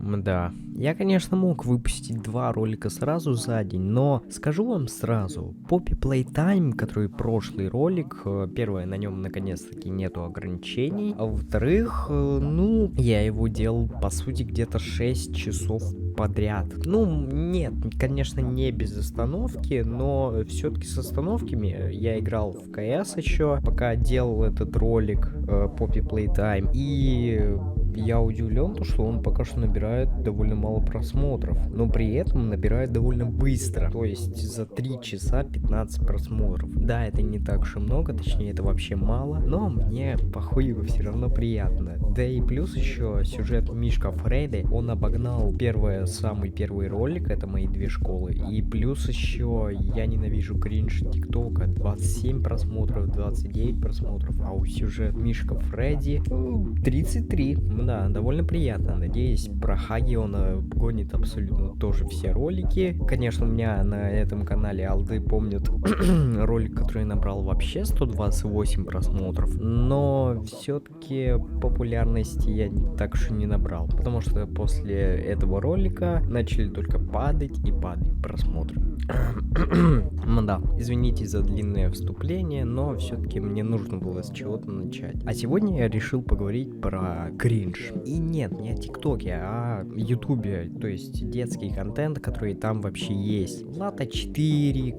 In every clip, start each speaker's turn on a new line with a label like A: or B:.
A: Да, я, конечно, мог выпустить 2 ролика сразу за день, но скажу вам сразу, Poppy Playtime, который прошлый ролик, первое, на нем наконец-таки нету ограничений, а во-вторых, я его делал, по сути, где-то 6 часов подряд. Ну, нет, конечно, не без остановки, но все-таки с остановками. Я играл в КС еще, пока делал этот ролик Poppy Playtime, и я удивлен, что он пока что набирает довольно мало просмотров, но при этом набирает довольно быстро, то есть за 3 часа 15 просмотров. Да, это не так уж и много, точнее это вообще мало, но мне похуй все равно приятно. Да и плюс еще сюжет Мишка Фредди, он обогнал самый первый ролик, это мои 2 школы, и плюс еще я ненавижу кринж ТикТока, 27 просмотров, 29 просмотров, а у сюжет Мишка Фредди 33. Да, довольно приятно. Надеюсь, про Хаги он гонит абсолютно тоже все ролики. Конечно, у меня на этом канале алды помнят ролик, который набрал вообще 128 просмотров, но все-таки популярности я так уж и не набрал, потому что после этого ролика начали только падать и падать просмотры. Да, извините за длинное вступление, но все-таки мне нужно было с чего-то начать. А сегодня я решил поговорить про кринж. И нет, не о ТикТоке, а о Ютубе, то есть детский контент, который там вообще есть. Лата 4,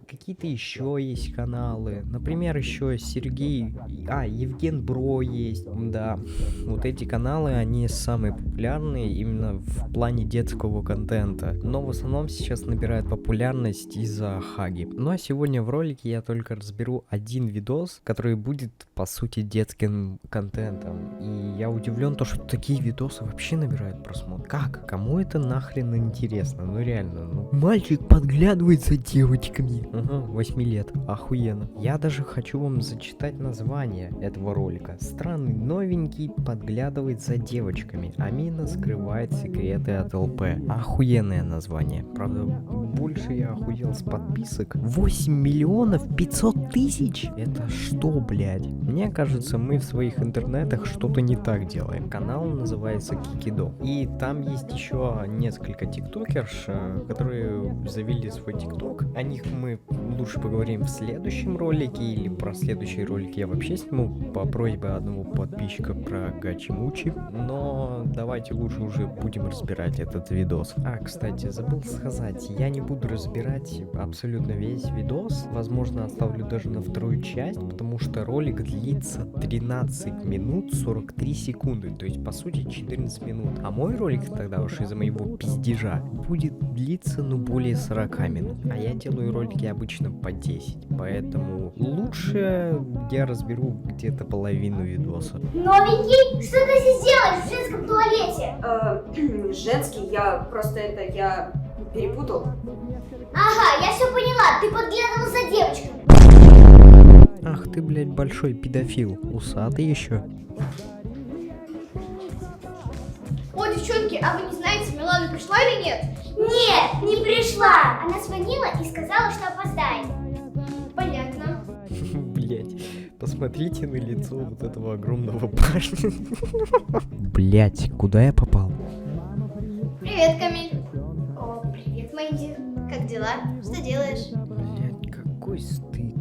A: какие-то еще есть каналы. Например, еще Евген Бро есть. Да, вот эти каналы, они самые популярные именно в плане детского контента. Но в основном сейчас набирают популярность из-за Хаги. Ну а сегодня в ролике я только разберу один видос, который будет по сути детским контентом. И я удивлен, что такие видосы вообще набирают просмотр. Как? Кому это нахрен интересно? Ну реально, мальчик подглядывает за девочками. 8 лет. Охуенно. Я даже хочу вам зачитать название этого ролика. Странный новенький подглядывает за девочками. Амина скрывает секреты от ЛП. Охуенное название. Правда, больше я охуел с подписок. 8 миллионов 500 тысяч? Это что, блядь? Мне кажется, мы в своих интернетах что-то не так делаем. Канал называется Кикидо. И там есть еще несколько тиктокерш, которые завели свой тикток. О них мы лучше поговорим в следующем ролике, или про следующий ролик я вообще сниму по просьбе одного подписчика про Гачи-Мучи. Но давайте лучше уже будем разбирать этот видос. Кстати, забыл сказать, я не буду разбирать абсолютно весь видос. Возможно, оставлю даже на вторую часть, потому что ролик длится 13 минут 43 секунды. То есть, по сути, 14 минут. А мой ролик тогда уж из-за моего пиздежа будет длиться, более 40 минут. А я делаю ролики обычно по 10. Поэтому лучше я разберу где-то половину видоса.
B: Новенький? Что ты здесь делаешь в женском туалете?
C: Женский, я перепутал.
B: Ага, я все поняла, ты подглядывал за девочками.
A: Ах ты, блядь, большой педофил. Усатый еще.
D: О, девчонки, а вы не знаете, Милана пришла или нет?
B: Нет, не пришла. Она звонила и сказала, что опоздает.
D: Понятно.
A: Блять, посмотрите на лицо вот этого огромного парня. Блять, куда я попал?
D: Привет, Камиль. О, привет, Мэнди. Как дела? Что делаешь?
A: Блять, какой стыд.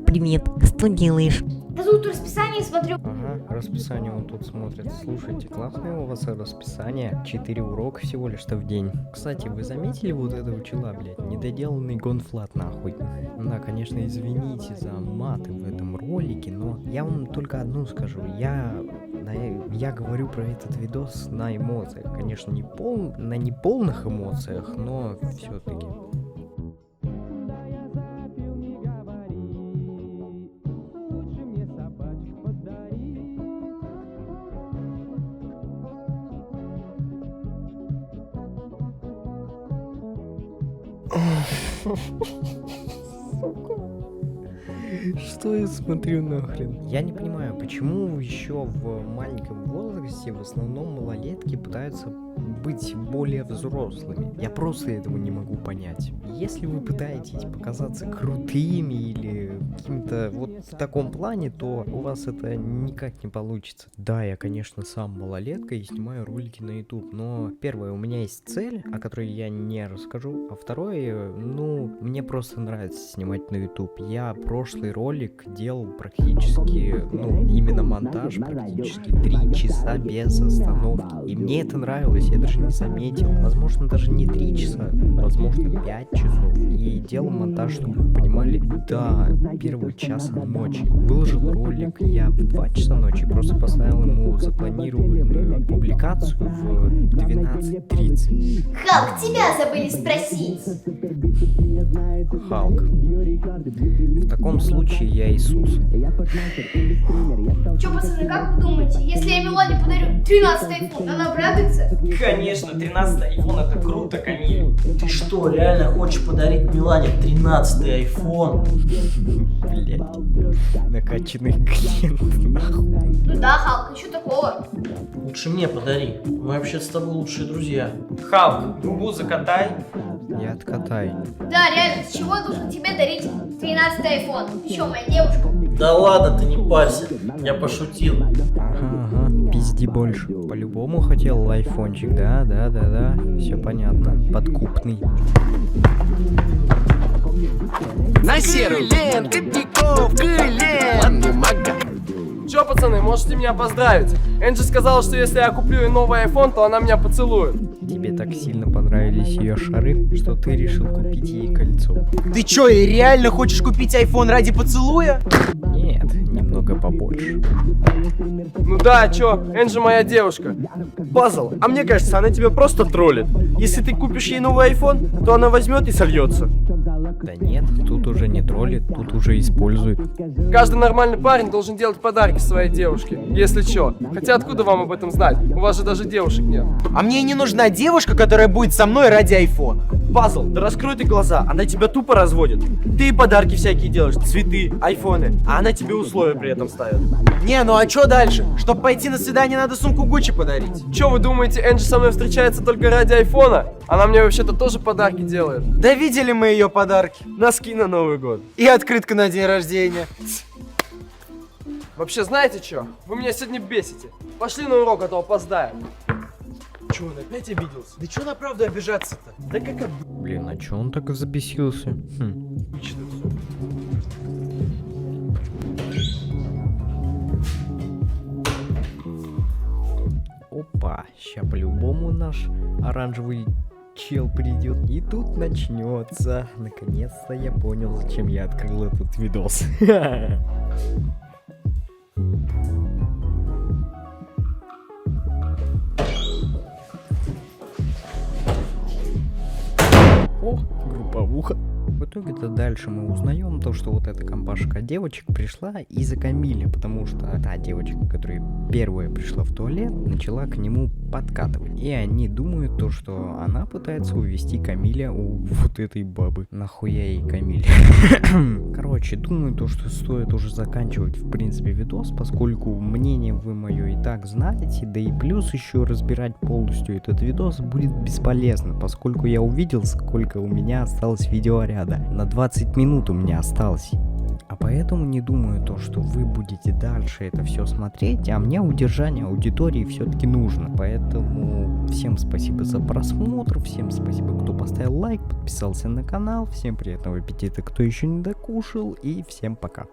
E: Привет, что делаешь?
D: Да тут расписание смотрю.
A: Ага, расписание он тут смотрит. Слушайте, классное у вас расписание. 4 урока всего лишь-то в день. Кстати, вы заметили вот этого чела, блядь? Недоделанный гонфлат, нахуй. Да, конечно, извините за маты в этом ролике, но я вам только одну скажу. Я говорю про этот видос на эмоциях. Конечно, на неполных эмоциях, но все-таки. Что я смотрю нахрен? Я не понимаю, почему еще в маленьком возрасте в основном малолетки пытаются быть более взрослыми. Я просто этого не могу понять. Если вы пытаетесь показаться крутыми или каким-то вот в таком плане, то у вас это никак не получится. Да, я, конечно, сам малолетка и снимаю ролики на YouTube, но первое, у меня есть цель, о которой я не расскажу, а второе, ну, мне просто нравится снимать на YouTube. Я прошлый ролик делал практически, ну, именно монтаж, практически 3 часа без остановки. И мне это нравилось, я даже не заметил. Возможно, даже не 3 часа, возможно, 5 часов. И делал монтаж, чтобы вы понимали, до 1 часа ночи. Выложил ролик я в 2 часа ночи, просто поставил ему запланированную публикацию в 12:30.
D: Халк, тебя забыли спросить.
A: Халк. В таком случае я Иисус.
D: Чё, пацаны, как вы думаете, если я Милане подарю 13-й айфон, она обрадуется?
E: Конечно, 13-й iPhone это круто, Камиль. Ты что, реально хочешь подарить Милане 13-й iPhone?
A: Блять. Накачанный клиент, нахуй.
D: Ну да, Халк, ничего такого.
E: Лучше мне подари. Мы вообще с тобой лучшие друзья.
F: Халк, губу закатай.
A: Я откатай.
D: Да, реально, с чего нужно тебе дарить 13-й айфон? Ты чё, моя девушка?
E: Да ладно, ты не парься. Я пошутил.
A: Ага, пизди больше. По-любому хотел айфончик, да. Все понятно. Подкупный.
G: На серую ленты Тинькофф, Глен, бумага.
F: Чё, пацаны, можете меня поздравить? Энджи сказала, что если я куплю ей новый iPhone, то она меня поцелует.
A: Тебе так сильно понравились ее шары, что ты решил купить ей кольцо.
G: Ты чё, и реально хочешь купить iPhone ради поцелуя?
A: Нет, немного побольше.
F: Ну да, чё, Энджи моя девушка. Пазл, а мне кажется, она тебя просто троллит. Если ты купишь ей новый iPhone, то она возьмет и сольется.
A: Да нет, тут уже не троллит, тут уже использует.
F: Каждый нормальный парень должен делать подарки своей девушке, если чё. Хотя откуда вам об этом знать? У вас же даже девушек нет.
G: А мне не нужна девушка, которая будет со мной ради iPhone.
F: Пазл, да раскрой ты глаза, она тебя тупо разводит. Ты ей подарки всякие делаешь, цветы, айфоны, а она тебе условия при этом ставит.
G: Не, ну а чё дальше? Чтоб пойти на свидание, надо сумку Гуччи подарить.
F: Чё вы думаете, Энджи со мной встречается только ради айфона? Она мне вообще-то тоже подарки делает.
G: Да видели мы ее подарки.
F: Носки на Новый год.
G: И открытка на день рождения.
F: Вообще, знаете что? Вы меня сегодня бесите. Пошли на урок, а то опоздаем.
G: Чё, он опять обиделся? Да чё на правду обижаться-то? Да как
A: Блин, а чё он так забесился?
G: обычно всё.
A: Опа, ща по-любому наш оранжевый чел придет. И тут начнется. Наконец-то я понял, зачем я открыл этот видос. О, групповуха. В итоге-то дальше мы узнаем то, что вот эта компашка девочек пришла из-за Камиля, потому что та девочка, которая первая пришла в туалет, начала к нему подкатывать. И они думают то, что она пытается увести Камиля у вот этой бабы. Нахуя ей Камиль? Короче, думаю то, что стоит уже заканчивать в принципе видос, поскольку мнение вы мое и так знаете, да и плюс еще разбирать полностью этот видос будет бесполезно, поскольку я увидел, сколько у меня осталось видеоряда. На 20 минут у меня осталось. А поэтому не думаю то, что вы будете дальше это все смотреть, а мне удержание аудитории все-таки нужно. Поэтому всем спасибо за просмотр, всем спасибо, кто поставил лайк, подписался на канал, всем приятного аппетита, кто еще не докушал, и всем пока.